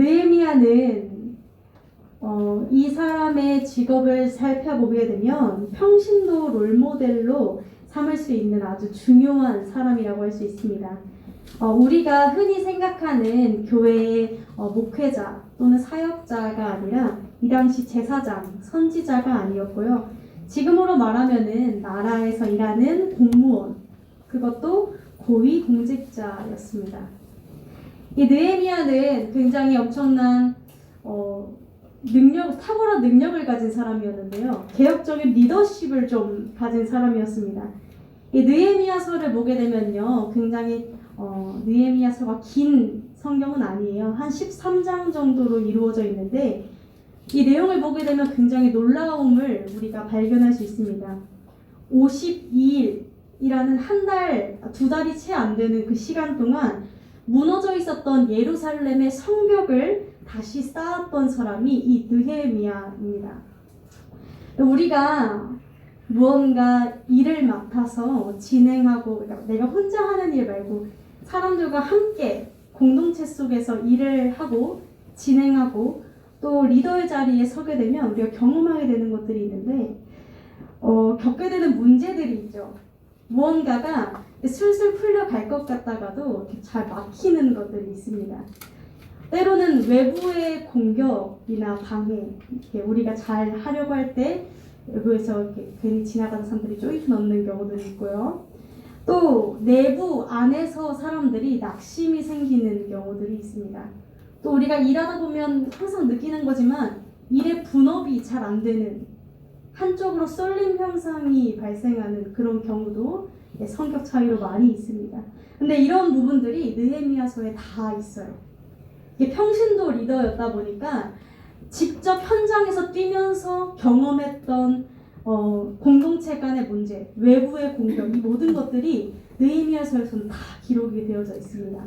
느헤미야는 이 사람의 직업을 살펴보게 되면 평신도 롤모델로 삼을 수 있는 아주 중요한 사람이라고 할 수 있습니다. 우리가 흔히 생각하는 교회의 목회자 또는 사역자가 아니라 이 당시 제사장, 선지자가 아니었고요. 지금으로 말하면은 나라에서 일하는 공무원, 그것도 고위공직자였습니다. 이 느헤미야는 굉장히 엄청난 탁월한 능력을 가진 사람이었는데요. 개혁적인 리더십을 좀 가진 사람이었습니다. 이 느헤미야서를 보게 되면요, 굉장히 느헤미야서가 긴 성경은 아니에요. 한 13장 정도로 이루어져 있는데 이 내용을 보게 되면 굉장히 놀라움을 우리가 발견할 수 있습니다. 52일이라는 한 달, 두 달이 채 안 되는 그 시간 동안 무너져 있었던 예루살렘의 성벽을 다시 쌓았던 사람이 이 느헤미야입니다. 우리가 무언가 일을 맡아서 진행하고, 내가 혼자 하는 일 말고 사람들과 함께 공동체 속에서 일을 하고 진행하고 또 리더의 자리에 서게 되면 우리가 경험하게 되는 것들이 있는데 겪게 되는 문제들이 있죠. 무언가가 슬슬 풀려갈 것 같다가도 잘 막히는 것들이 있습니다. 때로는 외부의 공격이나 방해, 우리가 잘 하려고 할 때 외부에서 이렇게 괜히 지나가는 사람들이 쪼이트 넣는 경우도 있고요. 또 내부 안에서 사람들이 낙심이 생기는 경우들이 있습니다. 또 우리가 일하다 보면 항상 느끼는 거지만 일의 분업이 잘 안 되는, 한쪽으로 쏠림 현상이 발생하는 그런 경우도 성격 차이로 많이 있습니다. 근데 이런 부분들이 느헤미야서에 다 있어요. 이게 평신도 리더였다 보니까 직접 현장에서 뛰면서 경험했던 공동체 간의 문제, 외부의 공격, 이 모든 것들이 느헤미야서에서는 다 기록이 되어져 있습니다.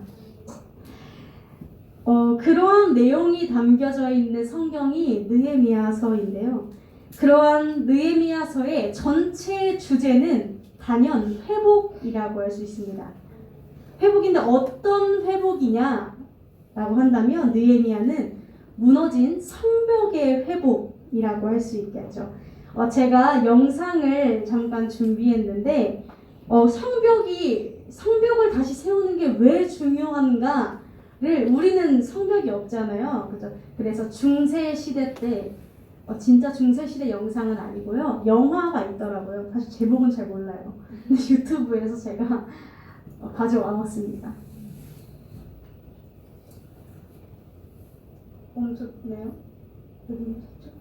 그러한 내용이 담겨져 있는 성경이 느헤미야서인데요. 그러한 느헤미야서의 전체 주제는 단연 회복이라고 할 수 있습니다. 회복인데 어떤 회복이냐라고 한다면 느헤미야는 무너진 성벽의 회복이라고 할 수 있겠죠. 제가 영상을 잠깐 준비했는데 성벽을 다시 세우는 게 왜 중요한가? 우리는 성벽이 없잖아요. 그죠? 그래서 중세시대 때 진짜 중세시대 영상은 아니고요. 영화가 있더라고요. 사실 제목은 잘 몰라요. 근데 유튜브에서 제가 가져와봤습니다. 멈췄네요. 여기 멈췄죠?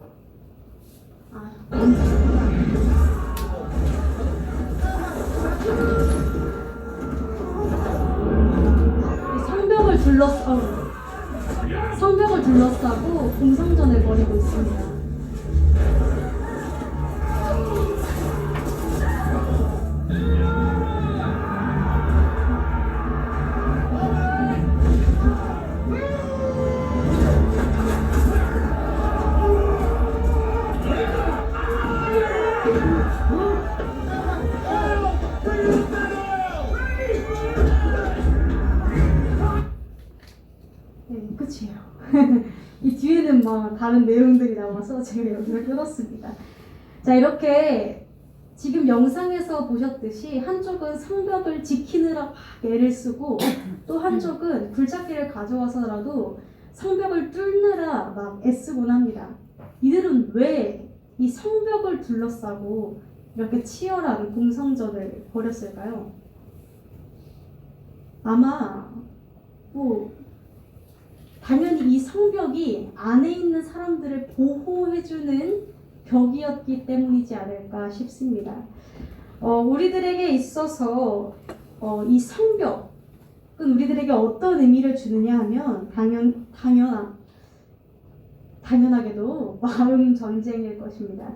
성벽을 둘러싸고 공성전을 벌이고 있습니다. 끝이에요. 이 뒤에는 막 다른 내용들이 나와서 제가 여기서 끊었습니다. 자, 이렇게 지금 영상에서 보셨듯이 한쪽은 성벽을 지키느라 막 애를 쓰고 또 한쪽은 굴착기를 가져와서라도 성벽을 뚫느라 막 애쓰곤 합니다. 이들은 왜 이 성벽을 둘러싸고 이렇게 치열한 공성전을 벌였을까요? 아마 당연히 이 성벽이 안에 있는 사람들을 보호해주는 벽이었기 때문이지 않을까 싶습니다. 우리들에게 있어서 이 성벽은 우리들에게 어떤 의미를 주느냐 하면 당연하게도 마음 전쟁일 것입니다.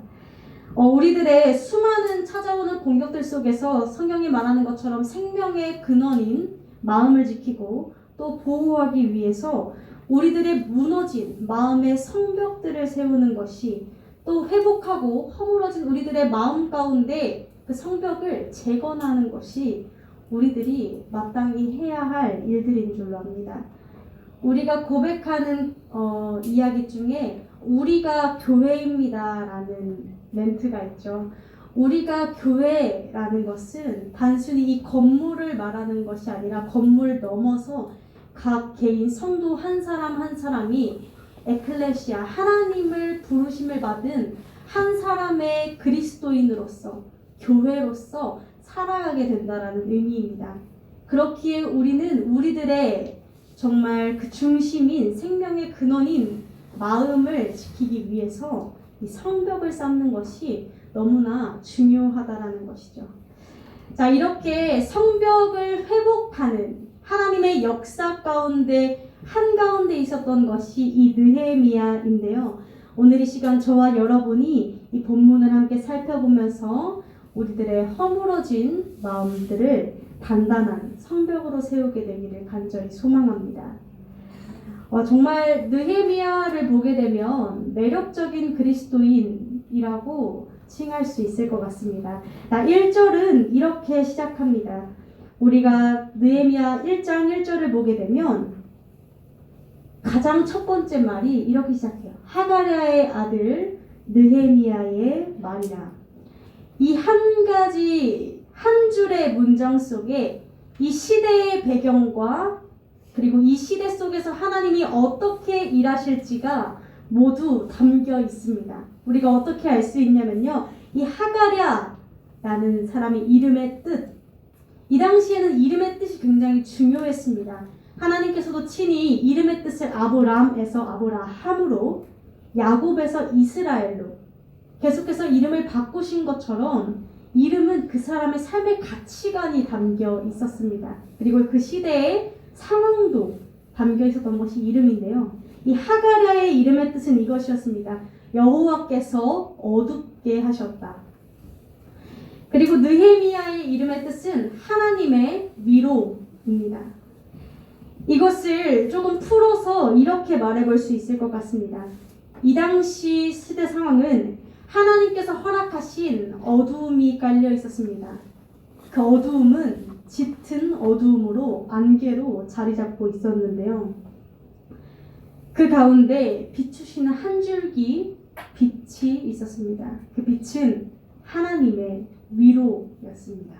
우리들의 수많은 찾아오는 공격들 속에서 성경이 말하는 것처럼 생명의 근원인 마음을 지키고 또 보호하기 위해서 우리들의 무너진 마음의 성벽들을 세우는 것이, 또 회복하고 허물어진 우리들의 마음 가운데 그 성벽을 재건하는 것이 우리들이 마땅히 해야 할 일들인 줄로 압니다. 우리가 고백하는 이야기 중에 우리가 교회입니다라는 멘트가 있죠. 우리가 교회라는 것은 단순히 이 건물을 말하는 것이 아니라 건물 넘어서 각 개인 성도 한 사람 한 사람이 에클레시아, 하나님을 부르심을 받은 한 사람의 그리스도인으로서, 교회로서 살아가게 된다라는 의미입니다. 그렇기에 우리는 우리들의 정말 그 중심인 생명의 근원인 마음을 지키기 위해서 이 성벽을 쌓는 것이 너무나 중요하다라는 것이죠. 자, 이렇게 성벽을 회복하는 하나님의 역사 가운데 한가운데 있었던 것이 이 느헤미야인데요. 오늘 이 시간 저와 여러분이 이 본문을 함께 살펴보면서 우리들의 허물어진 마음들을 단단한 성벽으로 세우게 되기를 간절히 소망합니다. 정말 느헤미야를 보게 되면 매력적인 그리스도인이라고 칭할 수 있을 것 같습니다. 1절은 이렇게 시작합니다. 우리가 느헤미야 1장 1절을 보게 되면 가장 첫 번째 말이 이렇게 시작해요. 하가랴의 아들 느헤미야의 말이라. 이 한 가지 한 줄의 문장 속에 이 시대의 배경과 그리고 이 시대 속에서 하나님이 어떻게 일하실지가 모두 담겨 있습니다. 우리가 어떻게 알 수 있냐면요. 이 하가랴라는 사람의 이름의 뜻. 이 당시에는 이름의 뜻이 굉장히 중요했습니다. 하나님께서도 친히 이름의 뜻을 아브람에서 아브라함으로, 야곱에서 이스라엘로 계속해서 이름을 바꾸신 것처럼 이름은 그 사람의 삶의 가치관이 담겨 있었습니다. 그리고 그 시대의 상황도 담겨 있었던 것이 이름인데요. 이 하가랴의 이름의 뜻은 이것이었습니다. 여호와께서 어둡게 하셨다. 그리고 느헤미야의 이름의 뜻은 하나님의 위로입니다. 이것을 조금 풀어서 이렇게 말해볼 수 있을 것 같습니다. 이 당시 시대 상황은 하나님께서 허락하신 어두움이 깔려 있었습니다. 그 어두움은 짙은 어두움으로 안개로 자리 잡고 있었는데요. 그 가운데 비추시는 한 줄기 빛이 있었습니다. 그 빛은 하나님의 위로였습니다.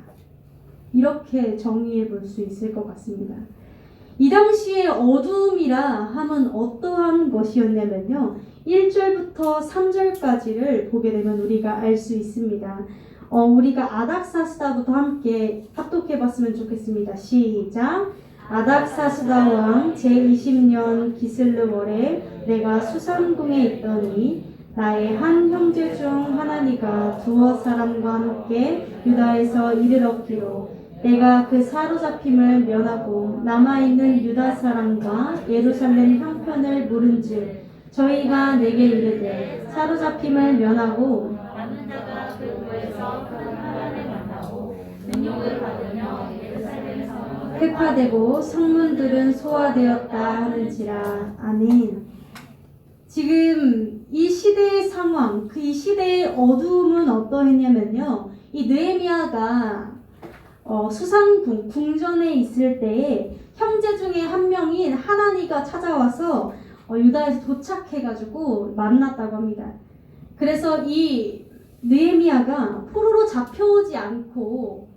이렇게 정의해 볼 수 있을 것 같습니다. 이 당시의 어두움이라 함은 어떠한 것이었냐면요. 1절부터 3절까지를 보게 되면 우리가 알 수 있습니다. 우리가 아닥사스다부터 함께 합독해 봤으면 좋겠습니다. 시작! 아닥사스다 왕 제20년 기슬르월에 내가 수산궁에 있더니 나의 한 형제 중 하나니가 두어 사람과 함께 유다에서 이르렀기로 내가 그 사로잡힘을 면하고 남아있는 유다 사람과 예루살렘 형편을 물은즉 저희가 내게 이르되 사로잡힘을 면하고 남은 자가 그 도에서 그 하나님을 만나고 능력을 받으며 예루살렘에서 획파되고 성문들은 소화되었다 하는지라. 아멘. 지금 이 시대의 상황, 그 이 시대의 어두움은 어떠했냐면요. 이 느헤미야가 수산궁, 궁전에 있을 때에 형제 중에 한 명인 하나니가 찾아와서 유다에서 도착해가지고 만났다고 합니다. 그래서 이 느헤미야가 포로로 잡혀오지 않고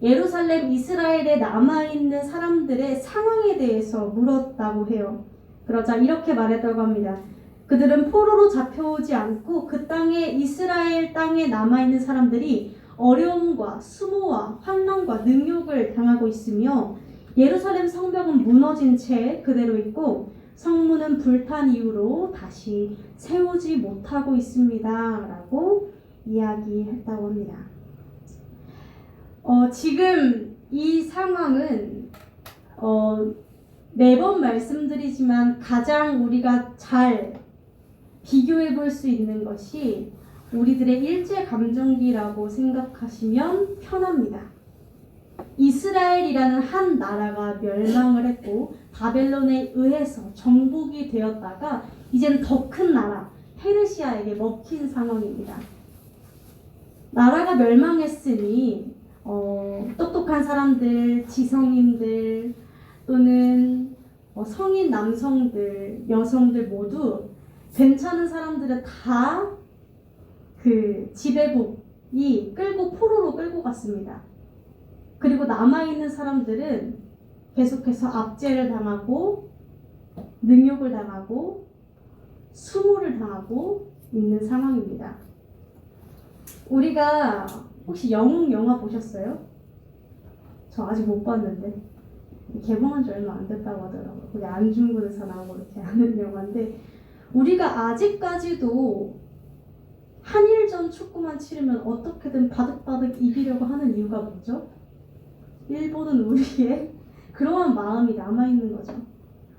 예루살렘 이스라엘에 남아있는 사람들의 상황에 대해서 물었다고 해요. 그러자 이렇게 말했다고 합니다. 그들은 포로로 잡혀오지 않고 그 땅에 이스라엘 땅에 남아있는 사람들이 어려움과 수모와 환난과 능욕을 당하고 있으며 예루살렘 성벽은 무너진 채 그대로 있고 성문은 불탄 이후로 다시 세우지 못하고 있습니다. 라고 이야기했다고 합니다. 지금 이 상황은 매번 말씀드리지만 가장 우리가 잘 비교해 볼 수 있는 것이 우리들의 일제감정기라고 생각하시면 편합니다. 이스라엘이라는 한 나라가 멸망을 했고 바벨론에 의해서 정복이 되었다가 이제는 더 큰 나라 페르시아에게 먹힌 상황입니다. 나라가 멸망했으니 똑똑한 사람들, 지성인들 또는 성인 남성들, 여성들 모두 괜찮은 사람들은 다 그 지배국이 포로로 끌고 갔습니다. 그리고 남아있는 사람들은 계속해서 압제를 당하고 능욕을 당하고 수모를 당하고 있는 상황입니다. 우리가 혹시 영웅 영화 보셨어요? 저 아직 못 봤는데 개봉한 지 얼마 안 됐다고 하더라고요. 거기 안중근에서 나오고 이렇게 하는 영화인데 우리가 아직까지도 한일전 축구만 치르면 어떻게든 바득바득 이기려고 하는 이유가 뭐죠? 일본은 우리의 그러한 마음이 남아있는 거죠.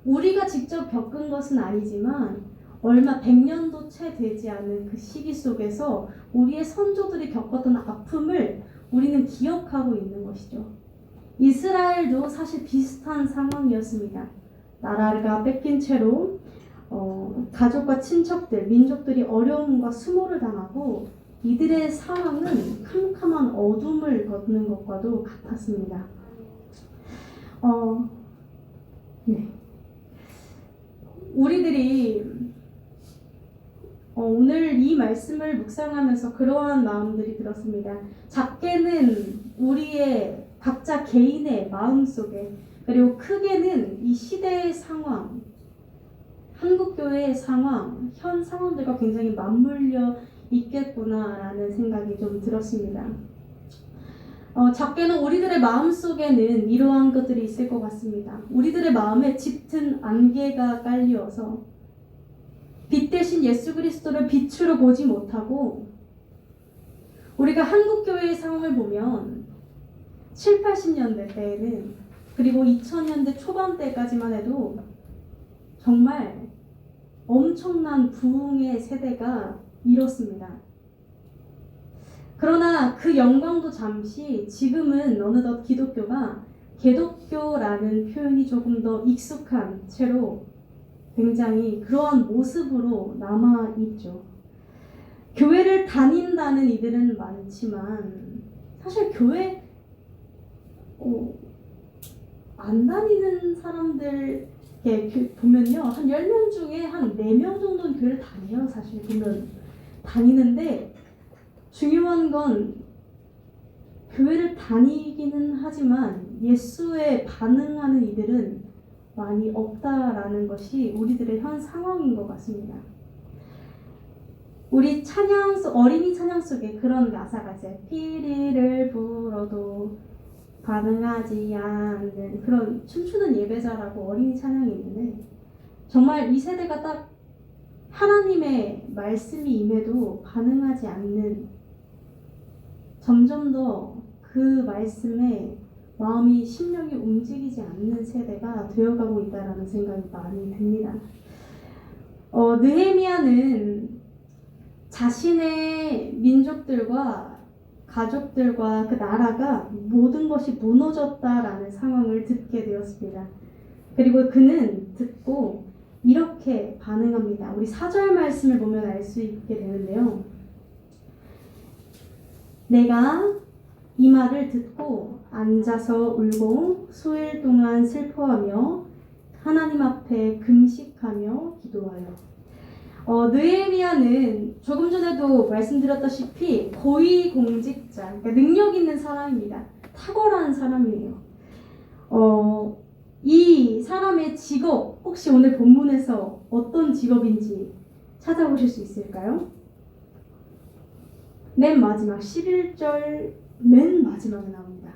우리가 직접 겪은 것은 아니지만 얼마 100년도 채 되지 않은 그 시기 속에서 우리의 선조들이 겪었던 아픔을 우리는 기억하고 있는 것이죠. 이스라엘도 사실 비슷한 상황이었습니다. 나라가 뺏긴 채로 가족과 친척들, 민족들이 어려움과 수모를 당하고 이들의 상황은 캄캄한 어둠을 걷는 것과도 같았습니다. 네. 우리들이 오늘 이 말씀을 묵상하면서 그러한 마음들이 들었습니다. 작게는 우리의 각자 개인의 마음속에 그리고 크게는 이 시대의 상황, 한국교회의 상황, 현 상황들과 굉장히 맞물려 있겠구나라는 생각이 좀 들었습니다. 작게는 우리들의 마음속에는 이러한 것들이 있을 것 같습니다. 우리들의 마음에 짙은 안개가 깔려서 빛 대신 예수 그리스도를 빛으로 보지 못하고 우리가 한국교회의 상황을 보면 7, 80년대 때에는 그리고 2000년대 초반대까지만 해도 정말 엄청난 부흥의 세대가 일었습니다. 그러나 그 영광도 잠시 지금은 어느덧 기독교가 개독교라는 표현이 조금 더 익숙한 채로 굉장히 그러한 모습으로 남아있죠. 교회를 다닌다는 이들은 많지만 사실 교회 안 다니는 사람들 보면요, 한 10명 중에 한 4명 정도는 교회를 다녀요. 사실 보면 다니는데 중요한 건 교회를 다니기는 하지만 예수에 반응하는 이들은 많이 없다라는 것이 우리들의 현 상황인 것 같습니다. 우리 어린이 찬양 속에 그런 가사가 있어요. 피리를 불어도 반응하지 않는 그런 춤추는 예배자라고 어린이 찬양이 있는데 정말 이 세대가 딱 하나님의 말씀이 임해도 반응하지 않는 점점 더 그 말씀에 마음이 심령이 움직이지 않는 세대가 되어가고 있다라는 생각이 많이 듭니다. 느헤미야는 자신의 민족들과 가족들과 그 나라가 모든 것이 무너졌다라는 상황을 듣게 되었습니다. 그리고 그는 듣고 이렇게 반응합니다. 우리 4절 말씀을 보면 알 수 있게 되는데요. 내가 이 말을 듣고 앉아서 울고 수일 동안 슬퍼하며 하나님 앞에 금식하며 기도하여. 느헤미야는 조금 전에도 말씀드렸다시피 고위공직자, 그러니까 능력 있는 사람입니다. 탁월한 사람이에요. 이 사람의 직업, 혹시 오늘 본문에서 어떤 직업인지 찾아보실 수 있을까요? 맨 마지막 11절 맨 마지막에 나옵니다.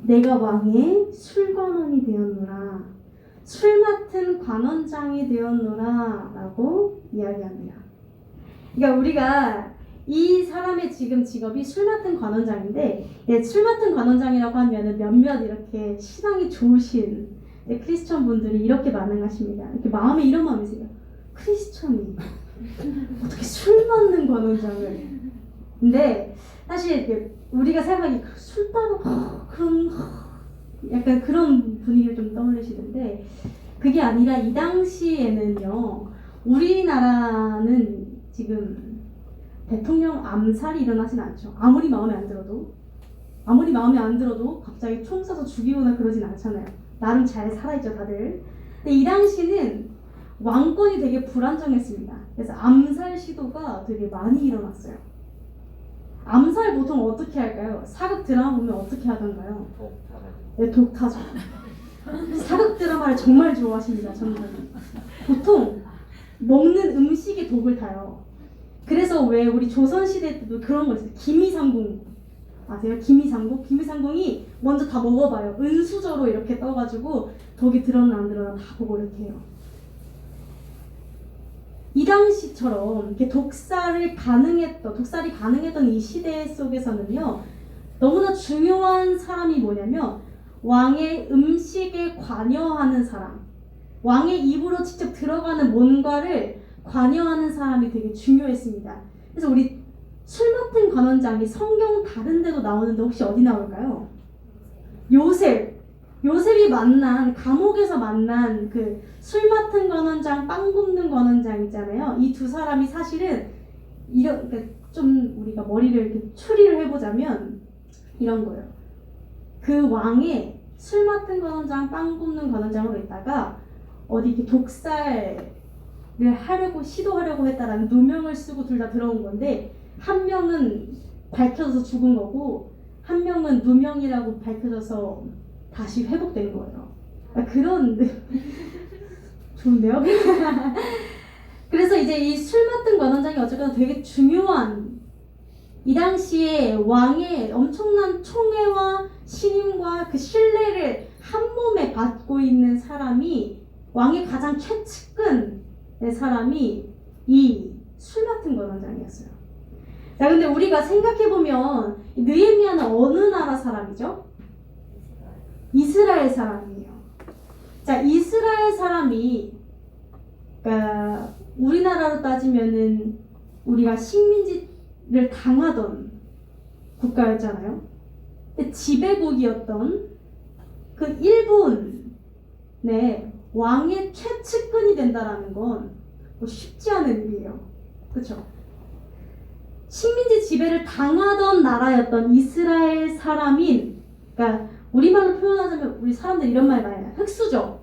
내가 왕의 술관원이 되었노라, 술 맡은 관원장이 되었노라 라고 이야기합니다. 그러니까 우리가 이 사람의 지금 직업이 술 맡은 관원장인데, 술 맡은 관원장이라고 하면 몇몇 이렇게 신앙이 좋으신 크리스천 분들이 이렇게 반응하십니다. 이렇게 마음에 이런 마음이 생겨요. 크리스천이 어떻게 술 맡는 관원장을. 근데 사실 우리가 생각하기 술 따로 그런 약간 그런 분위기를 좀 떠올리시는데 그게 아니라 이 당시에는요, 우리나라는 지금 대통령 암살이 일어나진 않죠. 아무리 마음에 안 들어도. 아무리 마음에 안 들어도 갑자기 총 쏴서 죽이거나 그러진 않잖아요. 나름 잘 살아있죠, 다들. 근데 이 당시는 왕권이 되게 불안정했습니다. 그래서 암살 시도가 되게 많이 일어났어요. 암살 보통 어떻게 할까요? 사극 드라마 보면 어떻게 하던가요? 네, 독타죠. 사극 드라마를 정말 좋아하십니다, 전문가님. 보통 먹는 음식에 독을 타요. 그래서 왜 우리 조선시대 때도 그런 거 있어요. 기미상궁 아세요? 기미상궁? 기미상궁이 먼저 다 먹어봐요. 은수저로 이렇게 떠가지고 독이 들었나 안 들었나 다 보고 이렇게 해요. 이 당시처럼 이렇게 독살이 가능했던 이 시대 속에서는요, 너무나 중요한 사람이 뭐냐면 왕의 음식에 관여하는 사람, 왕의 입으로 직접 들어가는 뭔가를 관여하는 사람이 되게 중요했습니다. 그래서 우리 술 맡은 관원장이 성경 다른 데도 나오는데 혹시 어디 나올까요? 요셉이 만난, 감옥에서 만난 그 술 맡은 관원장, 빵 굽는 관원장 있잖아요. 이 두 사람이 사실은 그러니까 좀 우리가 머리를 이렇게 추리를 해보자면 이런 거예요. 그 왕의 술 맡은 관원장, 빵 굽는 관원장으로 있다가 어디 이렇게 독살을 시도하려고 했다라는 누명을 쓰고 둘 다 들어온 건데, 한 명은 밝혀져서 죽은 거고 한 명은 누명이라고 밝혀져서 다시 회복된 거예요. 그런 좋은데요? 그래서 이제 이 술 맡은 관원장이 어쨌거나 되게 중요한, 이 당시에 왕의 엄청난 총애와 신임과 그 신뢰를 한 몸에 받고 있는 사람이, 왕의 가장 최측근의 사람이 이 술 맡은 관원장이었어요. 자, 근데 우리가 생각해보면 느헤미야는 어느 나라 사람이죠? 이스라엘 사람이에요. 자, 이스라엘 사람이, 그러니까 우리나라로 따지면은 우리가 식민지를 당하던 국가였잖아요. 근데 지배국이었던 그 일본의 왕의 최측근이 된다라는 건 뭐 쉽지 않은 일이에요. 그렇죠? 식민지 지배를 당하던 나라였던 이스라엘 사람인, 그러니까 우리말로 표현하자면 우리 사람들 이런 말 많이 해요. 흑수저.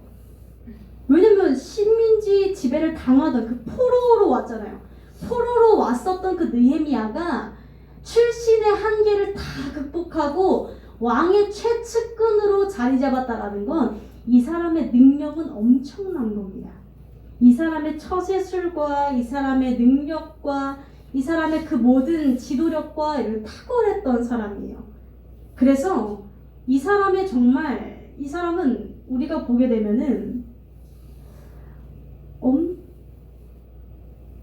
왜냐면 식민지 지배를 당하던 그 포로로 왔잖아요. 포로로 왔었던 그 느헤미야가 출신의 한계를 다 극복하고 왕의 최측근으로 자리 잡았다라는 건 이 사람의 능력은 엄청난 겁니다. 이 사람의 처세술과 이 사람의 능력과 이 사람의 그 모든 지도력과 이를 탁월했던 사람이에요. 그래서 이 사람은 우리가 보게 되면은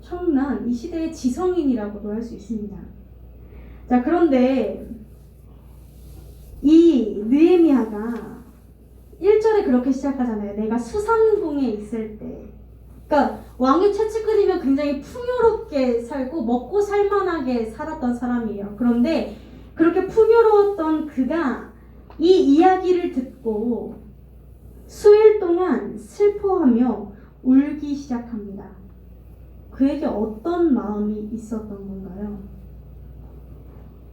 엄청난 이 시대의 지성인이라고도 할 수 있습니다. 자, 그런데 이 느헤미야가 1절에 그렇게 시작하잖아요. 내가 수상궁에 있을 때. 그러니까 왕의 최측근이면 굉장히 풍요롭게 살고 먹고 살만하게 살았던 사람이에요. 그런데 그렇게 풍요로웠던 그가 이 이야기를 듣고 수일 동안 슬퍼하며 울기 시작합니다. 그에게 어떤 마음이 있었던 건가요?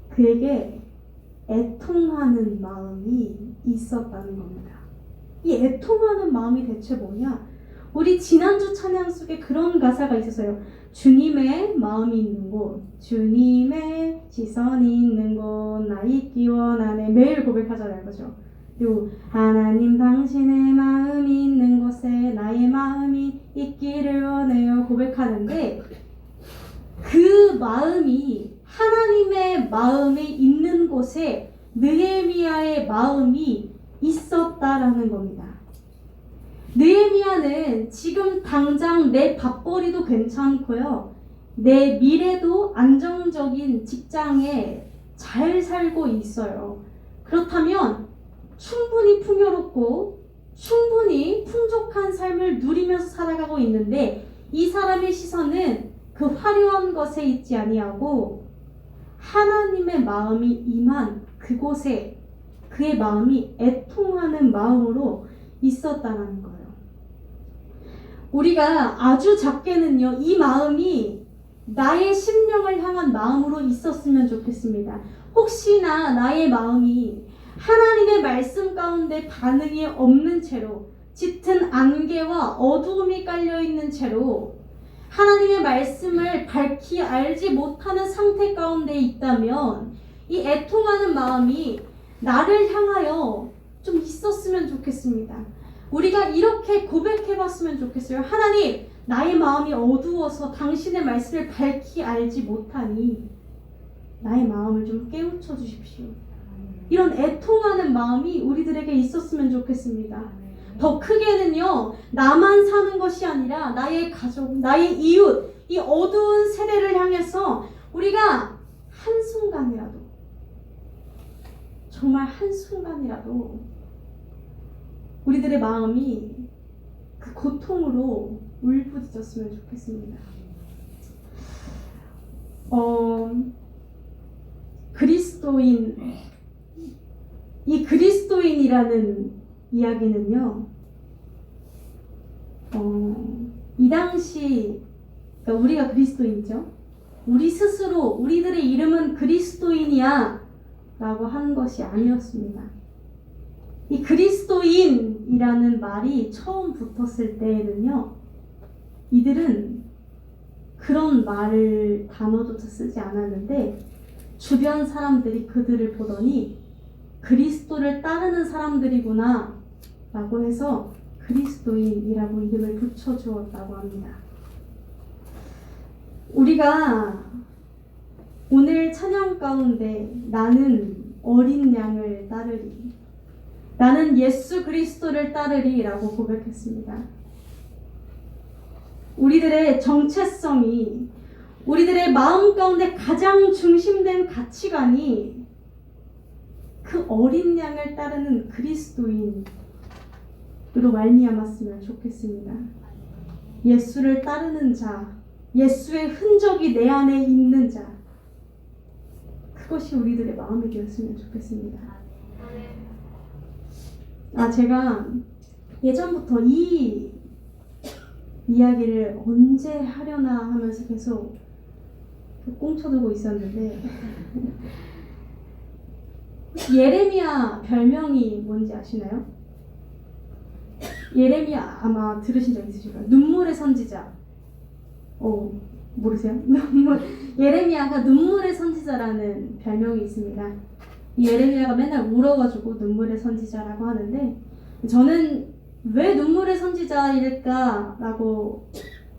그에게 애통하는 마음이 있었다는 겁니다. 이 애통하는 마음이 대체 뭐냐? 우리 지난주 찬양 속에 그런 가사가 있었어요. 주님의 마음이 있는 곳, 주님의 시선이 있는 곳, 나 있기 원하네. 매일 고백하잖아요. 그죠? 그리고 하나님 당신의 마음이 있는 곳에 나의 마음이 있기를 원해요. 고백하는데 그 마음이, 하나님의 마음이 있는 곳에 느헤미야의 마음이 있었다라는 겁니다. 느헤미야는 지금 당장 내 밥벌이도 괜찮고요, 내 미래도 안정적인 직장에 잘 살고 있어요. 그렇다면 충분히 풍요롭고 충분히 풍족한 삶을 누리면서 살아가고 있는데, 이 사람의 시선은 그 화려한 것에 있지 아니하고 하나님의 마음이 임한 그곳에 그의 마음이 애통하는 마음으로 있었다는 거예요. 우리가 아주 작게는요, 이 마음이 나의 심령을 향한 마음으로 있었으면 좋겠습니다. 혹시나 나의 마음이 하나님의 말씀 가운데 반응이 없는 채로 짙은 안개와 어두움이 깔려있는 채로 하나님의 말씀을 밝히 알지 못하는 상태 가운데 있다면 이 애통하는 마음이 나를 향하여 좀 있었으면 좋겠습니다. 우리가 이렇게 고백해봤으면 좋겠어요. 하나님, 나의 마음이 어두워서 당신의 말씀을 밝히 알지 못하니 나의 마음을 좀 깨우쳐 주십시오. 이런 애통하는 마음이 우리들에게 있었으면 좋겠습니다. 더 크게는요, 나만 사는 것이 아니라 나의 가족, 나의 이웃, 이 어두운 세대를 향해서 우리가 한순간이라도, 정말 한순간이라도 우리들의 마음이 그 고통으로 울부짖었으면 좋겠습니다. 이 그리스도인이라는 이야기는요, 이 당시, 그러니까 우리가 그리스도인이죠. 우리 스스로 우리들의 이름은 그리스도인이야 라고 한 것이 아니었습니다. 이 그리스도인이라는 말이 처음 붙었을 때에는요, 이들은 그런 말을 단어조차 쓰지 않았는데 주변 사람들이 그들을 보더니 그리스도를 따르는 사람들이구나 라고 해서 그리스도인이라고 이름을 붙여주었다고 합니다. 우리가 오늘 찬양 가운데 나는 어린 양을 따르리, 나는 예수 그리스도를 따르리 라고 고백했습니다. 우리들의 정체성이, 우리들의 마음 가운데 가장 중심된 가치관이 그 어린 양을 따르는 그리스도인으로 말미암았으면 좋겠습니다. 예수를 따르는 자, 예수의 흔적이 내 안에 있는 자, 그것이 우리들의 마음이 되었으면 좋겠습니다. 제가 예전부터 이 이야기를 언제 하려나 하면서 계속 꽁쳐두고 있었는데 예레미야 별명이 뭔지 아시나요? 예레미야 아마 들으신 적 있으실 거예요. 눈물의 선지자. 모르세요? 예레미야가 눈물의 선지자라는 별명이 있습니다. 이 예레미야가 맨날 울어가지고 눈물의 선지자라고 하는데, 저는 왜 눈물의 선지자일까라고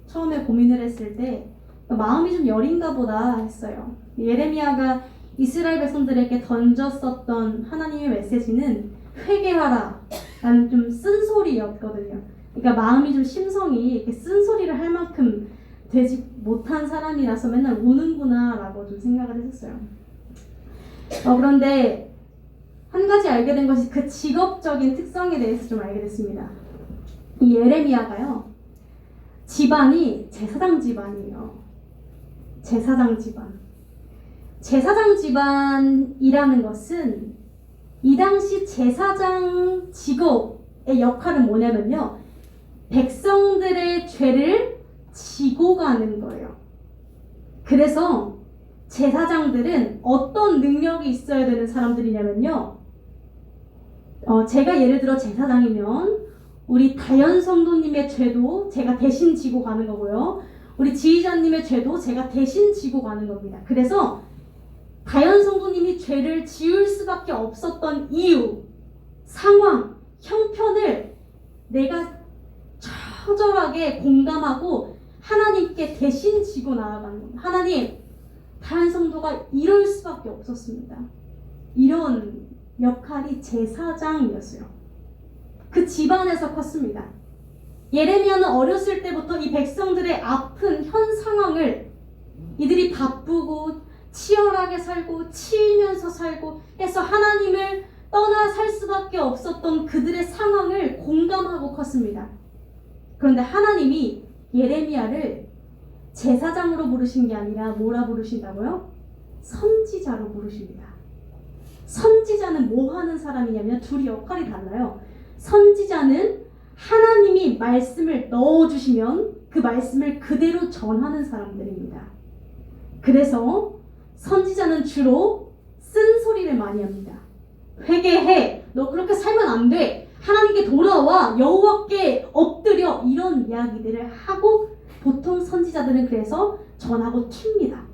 처음에 고민을 했을 때 마음이 좀 여린가 보다 했어요. 예레미야가 이스라엘 백성들에게 던졌었던 하나님의 메시지는 회개하라 라는 좀 쓴소리였거든요. 그러니까 마음이 좀 심성이 이렇게 쓴소리를 할 만큼 되지 못한 사람이라서 맨날 우는구나 라고 좀 생각을 했었어요. 그런데 한 가지 알게 된 것이 그 직업적인 특성에 대해서 좀 알게 됐습니다. 이 예레미야가요, 집안이 제사장 집안이에요. 제사장 집안. 제사장 집안이라는 것은 이 당시 제사장 직업의 역할은 뭐냐면요, 백성들의 죄를 지고 가는 거예요. 그래서 제사장들은 어떤 능력이 있어야 되는 사람들이냐면요, 제가 예를 들어 제사장이면 우리 다연 성도님의 죄도 제가 대신 지고 가는 거고요, 우리 지휘자님의 죄도 제가 대신 지고 가는 겁니다. 그래서 다연 성도님이 죄를 지을 수밖에 없었던 이유, 상황, 형편을 내가 처절하게 공감하고 하나님께 대신 지고 나아가는 겁니다. 하나님, 다른 성도가 이럴 수밖에 없었습니다. 이런 역할이 제사장이었어요. 그 집안에서 컸습니다. 예레미야는 어렸을 때부터 이 백성들의 아픈 현 상황을, 이들이 바쁘고 치열하게 살고 치이면서 살고 해서 하나님을 떠나 살 수밖에 없었던 그들의 상황을 공감하고 컸습니다. 그런데 하나님이 예레미야를 제사장으로 부르신 게 아니라 뭐라 부르신다고요? 선지자로 부르십니다. 선지자는 뭐 하는 사람이냐면 둘이 역할이 달라요. 선지자는 하나님이 말씀을 넣어주시면 그 말씀을 그대로 전하는 사람들입니다. 그래서 선지자는 주로 쓴소리를 많이 합니다. 회개해. 너 그렇게 살면 안 돼. 하나님께 돌아와. 여호와께 엎드려. 이런 이야기들을 하고 보통 선지자들은 그래서 전하고 튑니다.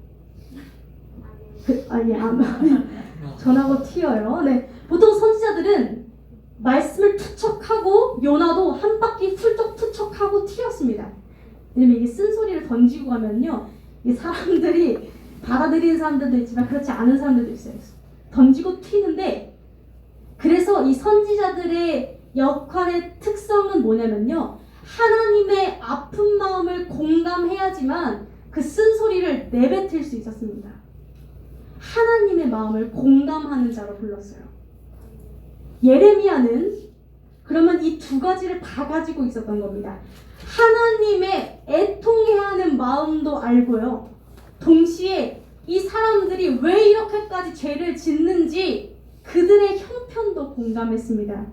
전하고 튀어요. 네. 보통 선지자들은 말씀을 투척하고 요나도 한 바퀴 훌쩍 투척하고 튀었습니다. 왜냐면 이게 쓴소리를 던지고 가면요, 이 사람들이 받아들이는 사람들도 있지만 그렇지 않은 사람들도 있어요. 던지고 튀는데, 그래서 이 선지자들의 역할의 특성은 뭐냐면요, 하나님의 아픈 마음을 공감해야지만 그 쓴소리를 내뱉을 수 있었습니다. 하나님의 마음을 공감하는 자로 불렀어요. 예레미야는 그러면 이 두 가지를 다 가지고 있었던 겁니다. 하나님의 애통해야 하는 마음도 알고요, 동시에 이 사람들이 왜 이렇게까지 죄를 짓는지 그들의 형편도 공감했습니다.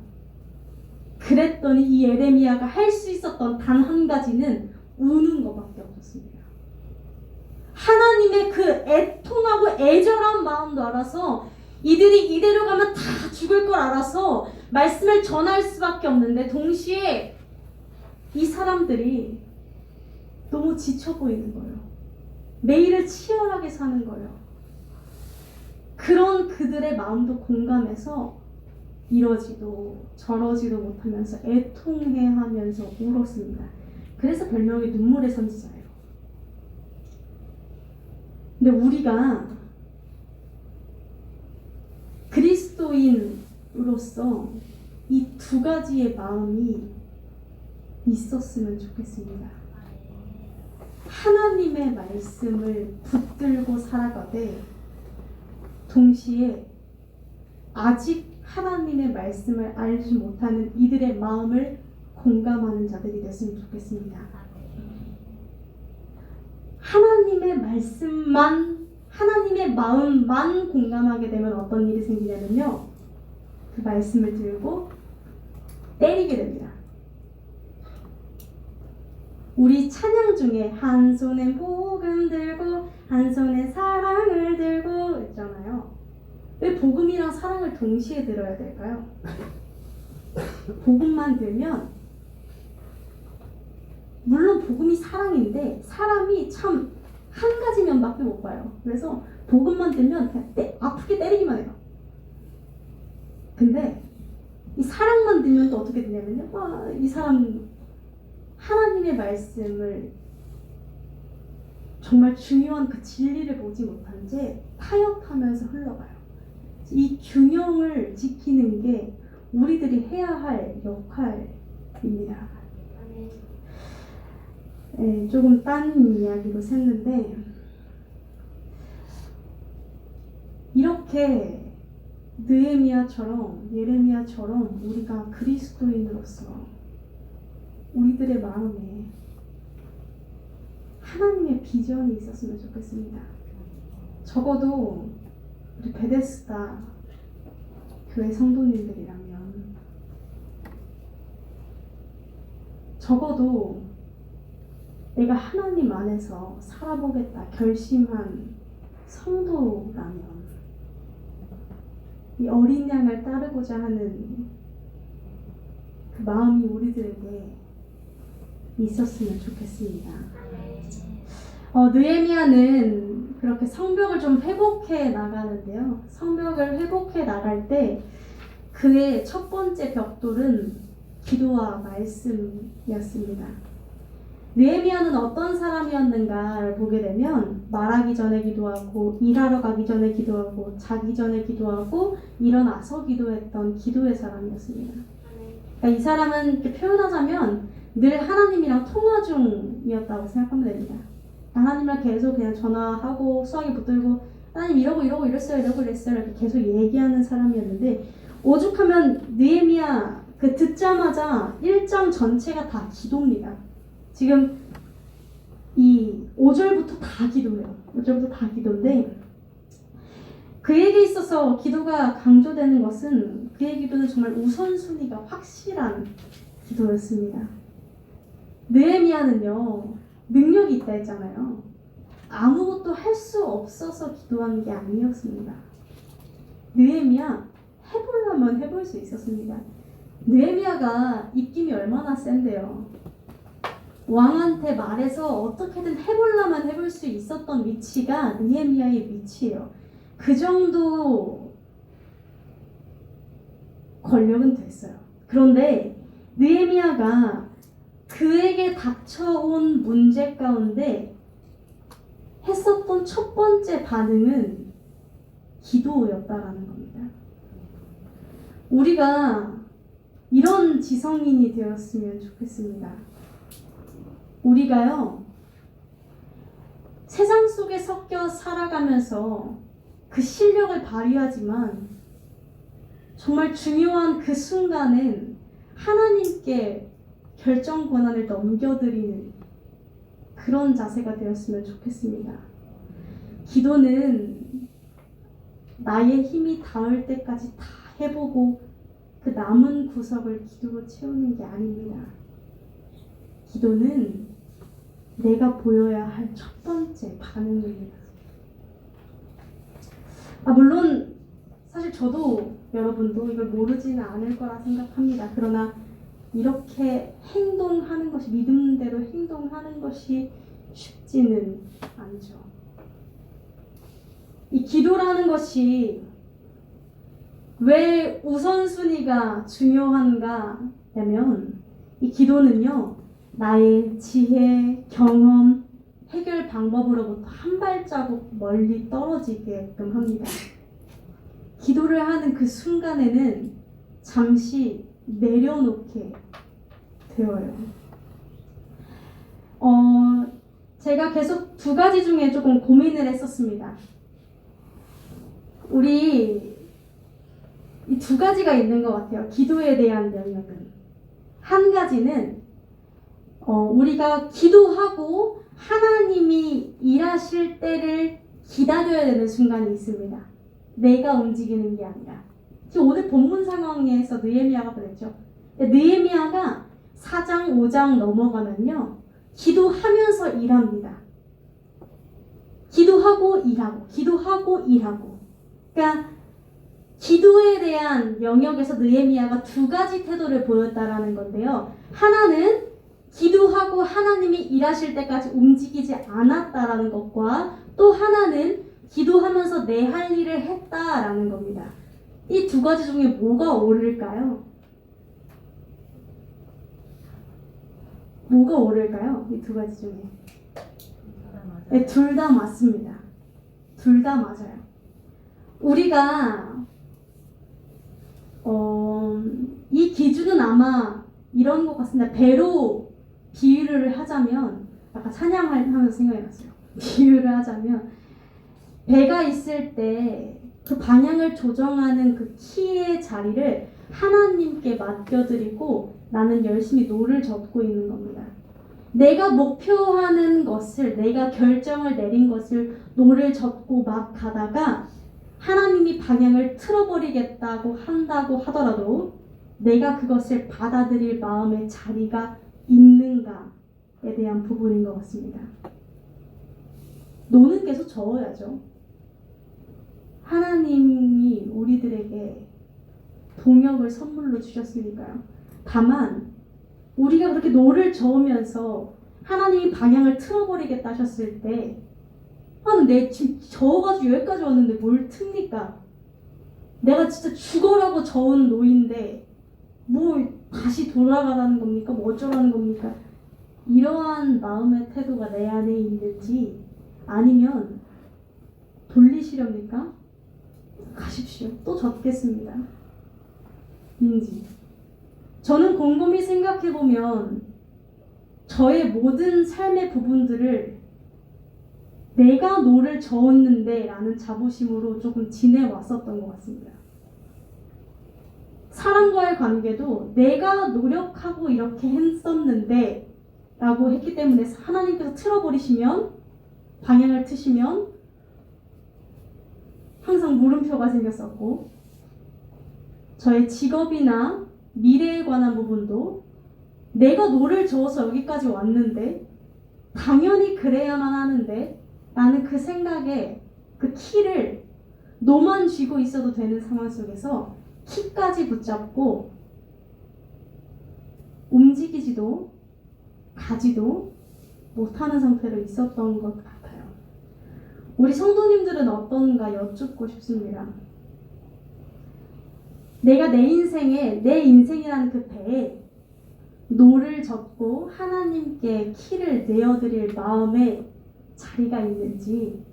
그랬더니 이 예레미야가 할 수 있었던 단 한 가지는 우는 것밖에 없었습니다. 하나님의 그 애통하고 애절한 마음도 알아서 이들이 이대로 가면 다 죽을 걸 알아서 말씀을 전할 수밖에 없는데, 동시에 이 사람들이 너무 지쳐 보이는 거예요. 매일을 치열하게 사는 거예요. 그런 그들의 마음도 공감해서 이러지도 저러지도 못하면서 애통해하면서 울었습니다. 그래서 별명이 눈물의 선지자예요. 근데 우리가 그리스도인으로서 이 두 가지의 마음이 있었으면 좋겠습니다. 하나님의 말씀을 붙들고 살아가되 동시에 아직 하나님의 말씀을 알지 못하는 이들의 마음을 공감하는 자들이 됐으면 좋겠습니다. 하나님의 말씀만, 하나님의 마음만 공감하게 되면 어떤 일이 생기냐면요, 그 말씀을 들고 때리게 됩니다. 우리 찬양 중에 한 손에 복음 들고 한 손에 사랑을 들고 있잖아요. 왜 복음이랑 사랑을 동시에 들어야 될까요? 복음만 들면, 물론 복음이 사랑인데 사람이 참 한 가지 면밖에 못 봐요. 그래서 복음만 들면 그냥 아프게 때리기만 해요. 근데 이 사랑만 들면 또 어떻게 되냐면요, 이 사람 하나님의 말씀을 정말 중요한 그 진리를 보지 못한 채 타협하면서 흘러가요. 이 균형을 지키는 게 우리들이 해야 할 역할입니다. 네, 조금 딴 이야기로 샜는데, 이렇게 느헤미야처럼 예레미야처럼 우리가 그리스도인으로서 우리들의 마음에 하나님의 비전이 있었으면 좋겠습니다. 적어도 우리 베데스다 교회 성도님들이라면 적어도 내가 하나님 안에서 살아보겠다 결심한 성도라면 이 어린 양을 따르고자 하는 그 마음이 우리들에게 있었으면 좋겠습니다. 느헤미야는 그렇게 성벽을 좀 회복해 나가는데요. 성벽을 회복해 나갈 때 그의 첫 번째 벽돌은 기도와 말씀이었습니다. 느헤미야는 어떤 사람이었는가를 보게 되면 말하기 전에 기도하고 일하러 가기 전에 기도하고 자기 전에 기도하고 일어나서 기도했던 기도의 사람이었습니다. 그러니까 이 사람은 이렇게 표현하자면 늘 하나님이랑 통화 중이었다고 생각하면 됩니다. 하나님이랑 계속 그냥 전화하고 수화기 붙들고 하나님 이러고 이랬어요 이러고 이랬어요 이렇게 계속 얘기하는 사람이었는데, 오죽하면 느헤미야 그 듣자마자 1장 전체가 다 기도입니다. 지금 이 5절부터 다 기도예요. 5절부터 다 기도인데, 그에게 있어서 기도가 강조되는 것은 그의 기도는 정말 우선순위가 확실한 기도였습니다. 느헤미야는요 능력이 있다 했잖아요. 아무것도 할 수 없어서 기도하는 게 아니었습니다. 느헤미야 해보려면 해볼 수 있었습니다. 느헤미야가 입김이 얼마나 센데요. 왕한테 말해서 어떻게든 해보려면 해볼 수 있었던 위치가 느헤미야의 위치예요. 그 정도 권력은 됐어요. 그런데 느헤미야가 그에게 닥쳐온 문제 가운데 했었던 첫 번째 반응은 기도였다라는 겁니다. 우리가 이런 지성인이 되었으면 좋겠습니다. 우리가요, 세상 속에 섞여 살아가면서 그 실력을 발휘하지만 정말 중요한 그 순간은 하나님께 결정 권한을 넘겨드리는 그런 자세가 되었으면 좋겠습니다. 기도는 나의 힘이 닿을 때까지 다 해보고 그 남은 구석을 기도로 채우는 게 아닙니다. 기도는 내가 보여야 할 첫 번째 반응입니다. 물론 사실 저도 여러분도 이걸 모르지는 않을 거라 생각합니다. 그러나 이렇게 행동하는 것이, 믿음대로 행동하는 것이 쉽지는 않죠. 이 기도라는 것이 왜 우선순위가 중요한가 하면, 이 기도는요, 나의 지혜, 경험, 해결 방법으로부터 한 발자국 멀리 떨어지게끔 합니다. 기도를 하는 그 순간에는 잠시 내려놓게 되어요. 제가 계속 두 가지 중에 조금 고민을 했었습니다. 우리 이 두 가지가 있는 것 같아요. 기도에 대한 영역은. 한 가지는 우리가 기도하고 하나님이 일하실 때를 기다려야 되는 순간이 있습니다. 내가 움직이는 게 아니라. 지금 오늘 본문 상황에서 느헤미야가 그랬죠. 느헤미야가 4장, 5장 넘어가면요, 기도하면서 일합니다. 기도하고 일하고, 기도하고 일하고. 그러니까 기도에 대한 영역에서 느헤미야가 두 가지 태도를 보였다라는 건데요. 하나는 기도하고 하나님이 일하실 때까지 움직이지 않았다라는 것과, 또 하나는 기도하면서 내 할 일을 했다라는 겁니다. 이 두 가지 중에 뭐가 옳을까요? 뭐가 옳을까요? 이 두 가지 중에. 네, 둘 다 맞습니다. 둘 다 맞아요. 우리가 이 기준은 아마 이런 것 같습니다. 배로 비유를 하자면, 아까 찬양하면서 생각이 났어요. 비유를 하자면, 배가 있을 때 그 방향을 조정하는 그 키의 자리를 하나님께 맡겨드리고 나는 열심히 노를 젓고 있는 겁니다. 내가 목표하는 것을, 내가 결정을 내린 것을 노를 젓고 막 가다가 하나님이 방향을 틀어버리겠다고 한다고 하더라도 내가 그것을 받아들일 마음의 자리가 있는가에 대한 부분인 것 같습니다. 노는 계속 저어야죠. 하나님이 우리들에게 동역을 선물로 주셨으니까요. 다만 우리가 그렇게 노를 저으면서 하나님이 방향을 틀어버리겠다 하셨을 때, 내 지금 저어가지고 여기까지 왔는데 뭘 틉니까? 내가 진짜 죽어라고 저은 노인데 뭐 다시 돌아가라는 겁니까? 뭐 어쩌라는 겁니까? 이러한 마음의 태도가 내 안에 있는지, 아니면 돌리시렵니까? 가십시오. 또 젖겠습니다. 인지. 저는 곰곰이 생각해보면 저의 모든 삶의 부분들을 내가 노를 저었는데 라는 자부심으로 조금 지내왔었던 것 같습니다. 사람과의 관계도 내가 노력하고 이렇게 했었는데 라고 했기 때문에 하나님께서 틀어버리시면, 방향을 트시면 항상 물음표가 생겼었고, 저의 직업이나 미래에 관한 부분도 내가 노를 저어서 여기까지 왔는데 당연히 그래야만 하는데 라는 그 생각에 그 키를 노만 쥐고 있어도 되는 상황 속에서 키까지 붙잡고 움직이지도 가지도 못하는 상태로 있었던 것 같아요. 우리 성도님들은 어떤가 여쭙고 싶습니다. 내가 내 인생이라는 그 배에 노를 젓고 하나님께 키를 내어드릴 마음에 자리가 있는지,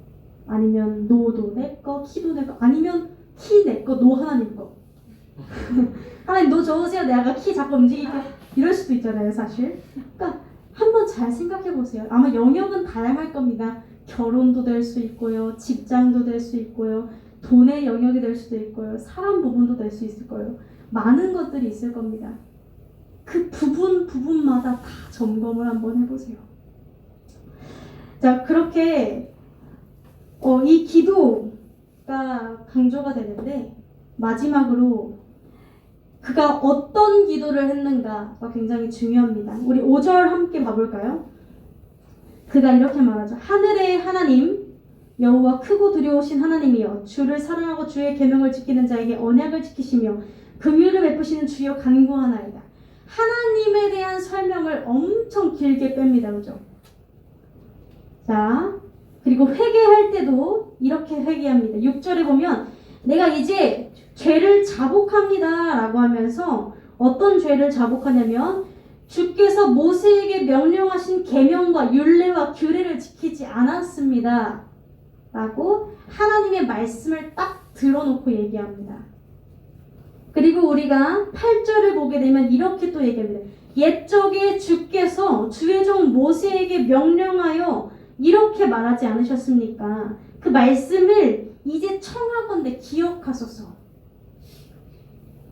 아니면 노도 내 거, 키도 내 거, 아니면 키 내 거, 노 하나님 거. 하나님 노 좋으세요? 내가 키 자꾸 움직이게. 이럴 수도 있잖아요, 사실. 그러니까 한번 잘 생각해 보세요. 아마 영역은 다양할 겁니다. 결혼도 될 수 있고요, 직장도 될 수 있고요, 돈의 영역이 될 수도 있고요, 사람 부분도 될 수 있을 거예요. 많은 것들이 있을 겁니다. 그 부분마다 다 점검을 한번 해보세요. 자, 그렇게 이 기도가 강조가 되는데, 마지막으로 그가 어떤 기도를 했는가가 굉장히 중요합니다. 우리 5절 함께 봐볼까요? 그가 이렇게 말하죠. 하늘의 하나님 여호와 크고 두려우신 하나님이여, 주를 사랑하고 주의 계명을 지키는 자에게 언약을 지키시며 긍휼을 베푸시는 주여 간구하나이다. 하나님에 대한 설명을 엄청 길게 뺍니다. 그죠? 자, 그리고 회개할 때도 이렇게 회개합니다. 6절에 보면 내가 이제 죄를 자복합니다 라고 하면서 어떤 죄를 자복하냐면 주께서 모세에게 명령하신 계명과 율례와 규례를 지키지 않았습니다 라고 하나님의 말씀을 딱 들어놓고 얘기합니다. 그리고 우리가 8절을 보게 되면 이렇게 또 얘기합니다. 옛적에 주께서 주의 종 모세에게 명령하여 이렇게 말하지 않으셨습니까? 그 말씀을 이제 청하건대 기억하소서.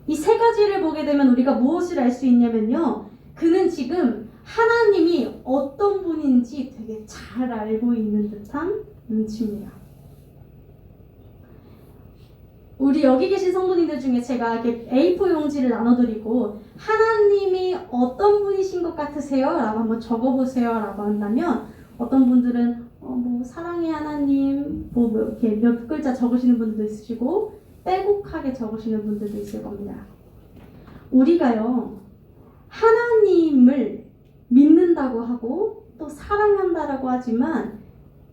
이 세 가지를 보게 되면 우리가 무엇을 알 수 있냐면요, 그는 지금 하나님이 어떤 분인지 되게 잘 알고 있는 듯한 눈치입니다. 우리 여기 계신 성도님들 중에 제가 이렇게 A4 용지를 나눠드리고 하나님이 어떤 분이신 것 같으세요? 라고 한번 적어보세요 라고 한다면, 어떤 분들은 뭐 사랑의 하나님 뭐 이렇게 몇 글자 적으시는 분들도 있으시고 빼곡하게 적으시는 분들도 있을 겁니다. 우리가요, 하나님을 믿는다고 하고 또 사랑한다라고 하지만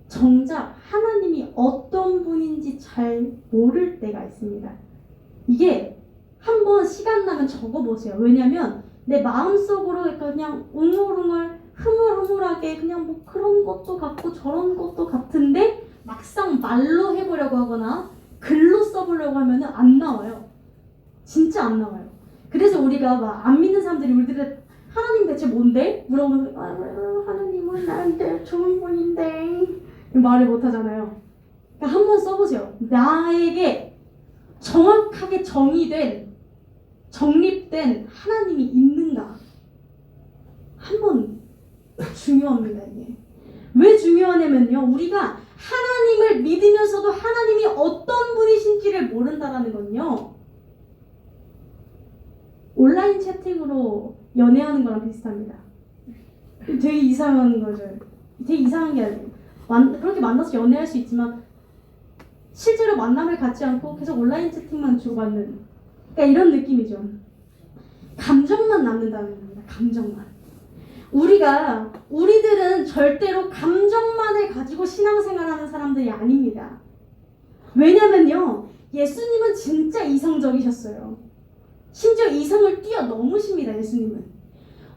정작 하나님이 어떤 분인지 잘 모를 때가 있습니다. 이게 한번 시간 나면 적어보세요. 왜냐면 내 마음속으로 그냥 웅얼웅얼 흐물흐물하게 그냥 뭐 그런 것도 같고 저런 것도 같은데 막상 말로 해보려고 하거나 글로 써보려고 하면은 안 나와요. 진짜 안 나와요. 그래서 우리가 막 안 믿는 사람들이 우리들의 하나님 대체 뭔데? 물어보면 하나님은 나한테 좋은 분인데 말을 못 하잖아요. 그러니까 한번 써보세요. 나에게 정확하게 정의된, 정립된 하나님이 있는가? 한번 중요합니다. 이게 왜 중요하냐면요, 우리가 하나님을 믿으면서도 하나님이 어떤 분이신지를 모른다라는 건요, 온라인 채팅으로 연애하는 거랑 비슷합니다. 되게 이상한 거죠. 되게 이상한 게 아니에요. 그렇게 만나서 연애할 수 있지만 실제로 만남을 갖지 않고 계속 온라인 채팅만 주고받는, 그러니까 이런 느낌이죠. 감정만 남는다는 겁니다. 감정만. 우리들은 절대로 감정만을 가지고 신앙생활하는 사람들이 아닙니다. 왜냐면요, 예수님은 진짜 이성적이셨어요. 심지어 이성을 뛰어넘으십니다. 예수님은.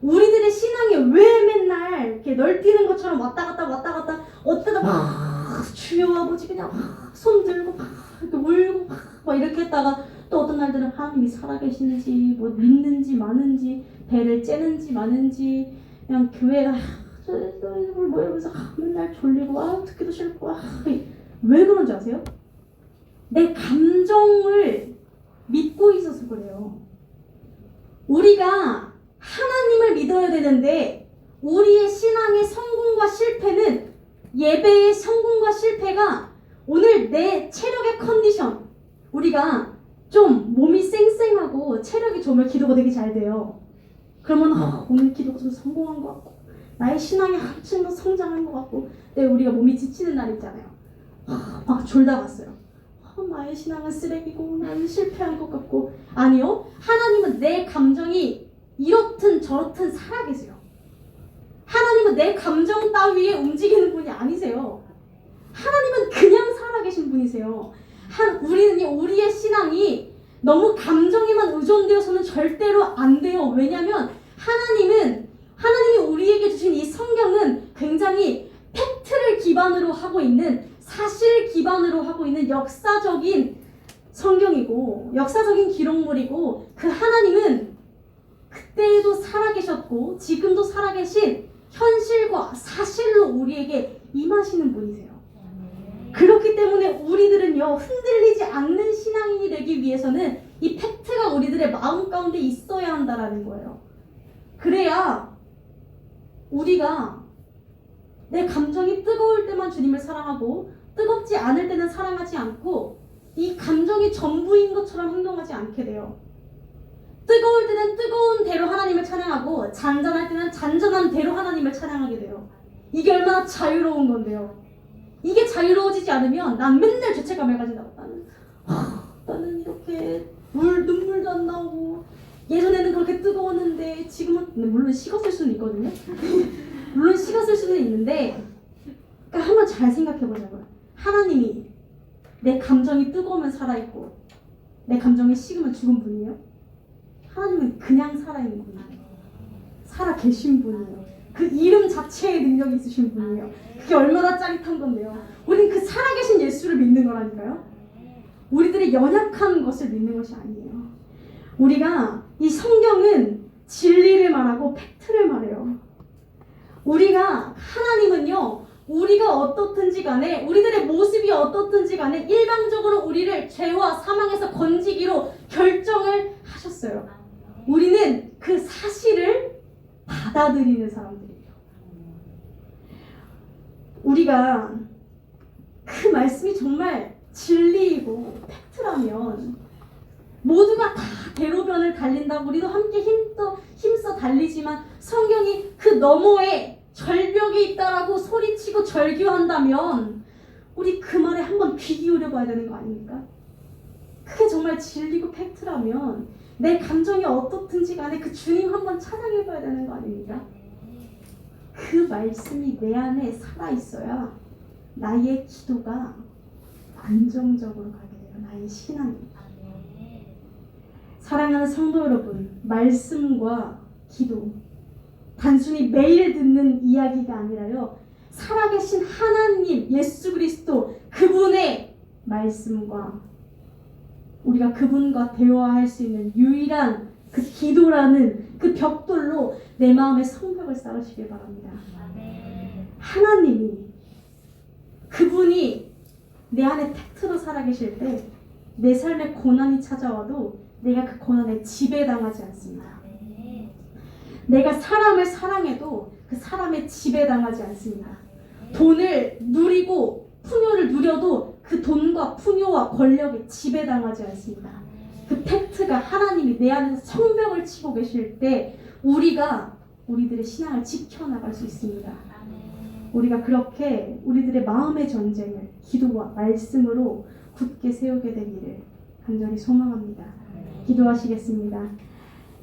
우리들의 신앙이 왜 맨날 이렇게 널뛰는 것처럼 왔다 갔다 어쩌다 막 주여 아버지 그냥 손 들고 막 이렇게 울고 막 이렇게 했다가 또 어떤 날들은 하나님이 살아계시는지 뭐 믿는지 마는지 배를 째는지 마는지 그냥 교회가 뭐 이러면서 맨날 졸리고 듣기도 싫고 왜 그런지 아세요? 내 감정을 믿고 있어서 그래요. 우리가 하나님을 믿어야 되는데 우리의 신앙의 성공과 실패는, 예배의 성공과 실패가 오늘 내 체력의 컨디션, 우리가 좀 몸이 쌩쌩하고 체력이 좋으면 기도가 되게 잘 돼요. 그러면 오늘 기도가 좀 성공한 것 같고 나의 신앙이 한층 더 성장한 것 같고, 우리가 몸이 지치는 날 있잖아요. 막 졸다 갔어요. 나의 신앙은 쓰레기고 나는 실패한 것 같고. 아니요. 하나님은 내 감정이 이렇든 저렇든 살아계세요. 하나님은 내 감정 따위에 움직이는 분이 아니세요. 하나님은 그냥 살아계신 분이세요. 우리는요, 우리의 신앙이 너무 감정에만 의존되어서는 절대로 안 돼요. 왜냐하면 하나님이 우리에게 주신 이 성경은 굉장히 팩트를 기반으로 하고 있는, 사실 기반으로 하고 있는 역사적인 성경이고 역사적인 기록물이고, 그 하나님은 그때에도 살아계셨고 지금도 살아계신 현실과 사실로 우리에게 임하시는 분이세요. 그렇기 때문에 우리들은요, 흔들리지 않는 신앙인이 되기 위해서는 이 팩트가 우리들의 마음 가운데 있어야 한다라는 거예요. 그래야 우리가 내 감정이 뜨거울 때만 주님을 사랑하고 뜨겁지 않을 때는 사랑하지 않고 이 감정이 전부인 것처럼 행동하지 않게 돼요. 뜨거울 때는 뜨거운 대로 하나님을 찬양하고 잔잔할 때는 잔잔한 대로 하나님을 찬양하게 돼요. 이게 얼마나 자유로운 건데요. 이게 자유로워지지 않으면 난 맨날 죄책감을 가진다고. 나는 이렇게 눈물도 안 나오고, 예전에는 그렇게 뜨거웠는데 지금은, 물론 식었을 수는 있거든요. 물론 식었을 수는 있는데, 그러니까 한번 잘 생각해보자고요. 하나님이 내 감정이 뜨거우면 살아있고 내 감정이 식으면 죽은 분이에요? 하나님은 그냥 살아있는 분이에요. 살아계신 분이에요. 그 이름 자체의 능력이 있으신 분이에요. 그게 얼마나 짜릿한 건데요. 우리는 그 살아계신 예수를 믿는 거라니까요. 우리들의 연약한 것을 믿는 것이 아니에요. 우리가 이 성경은 진리를 말하고 팩트를 말해요. 하나님은요, 우리가 어떻든지 간에, 우리들의 모습이 어떻든지 간에 일방적으로 우리를 죄와 사망에서 건지기로 결정을 하셨어요. 우리는 그 사실을 받아들이는 사람들이에요. 우리가 그 말씀이 정말 진리이고 팩트라면 모두가 다 대로변을 달린다고 우리도 함께 힘써 달리지만 성경이 그 너머에 절벽이 있다라고 소리치고 절규한다면 우리 그 말에 한번 귀 기울여 봐야 되는 거 아닙니까? 그게 정말 진리고 팩트라면 내 감정이 어떻든지 간에 그 주님 한번 찬양해 봐야 되는 거 아닙니까? 그 말씀이 내 안에 살아있어야 나의 기도가 안정적으로 가게 돼요. 나의 신앙이. 사랑하는 성도 여러분, 말씀과 기도, 단순히 매일 듣는 이야기가 아니라요, 살아계신 하나님 예수 그리스도 그분의 말씀과 우리가 그분과 대화할 수 있는 유일한 그 기도라는 그 벽돌로 내 마음의 성벽을 쌓으시길 바랍니다. 하나님이, 그분이 내 안에 팩트로 살아계실 때 내 삶에 고난이 찾아와도 내가 그 고난에 지배당하지 않습니다. 내가 사람을 사랑해도 그 사람에 지배당하지 않습니다. 돈을 누리고 풍요를 누려도 그 돈과 풍요와 권력에 지배당하지 않습니다. 그 팩트가 하나님이 내 안에서 성벽을 치고 계실 때 우리가 우리들의 신앙을 지켜나갈 수 있습니다. 우리가 그렇게 우리들의 마음의 전쟁을 기도와 말씀으로 굳게 세우게 되기를 간절히 소망합니다. 기도하시겠습니다.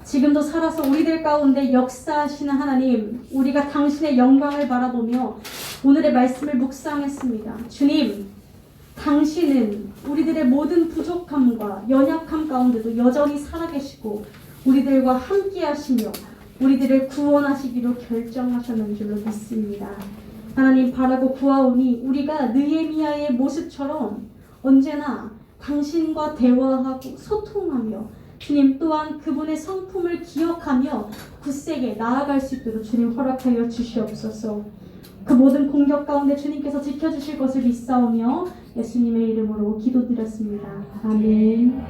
지금도 살아서 우리들 가운데 역사하시는 하나님, 우리가 당신의 영광을 바라보며 오늘의 말씀을 묵상했습니다. 주님, 당신은 우리들의 모든 부족함과 연약함 가운데도 여전히 살아계시고 우리들과 함께 하시며 우리들을 구원하시기로 결정하셨는 줄로 믿습니다. 하나님, 바라고 구하오니 우리가 느헤미야의 모습처럼 언제나 당신과 대화하고 소통하며 주님 또한 그분의 성품을 기억하며 굳세게 나아갈 수 있도록 주님 허락하여 주시옵소서. 그 모든 공격 가운데 주님께서 지켜주실 것을 믿사오며 예수님의 이름으로 기도드렸습니다. 아멘.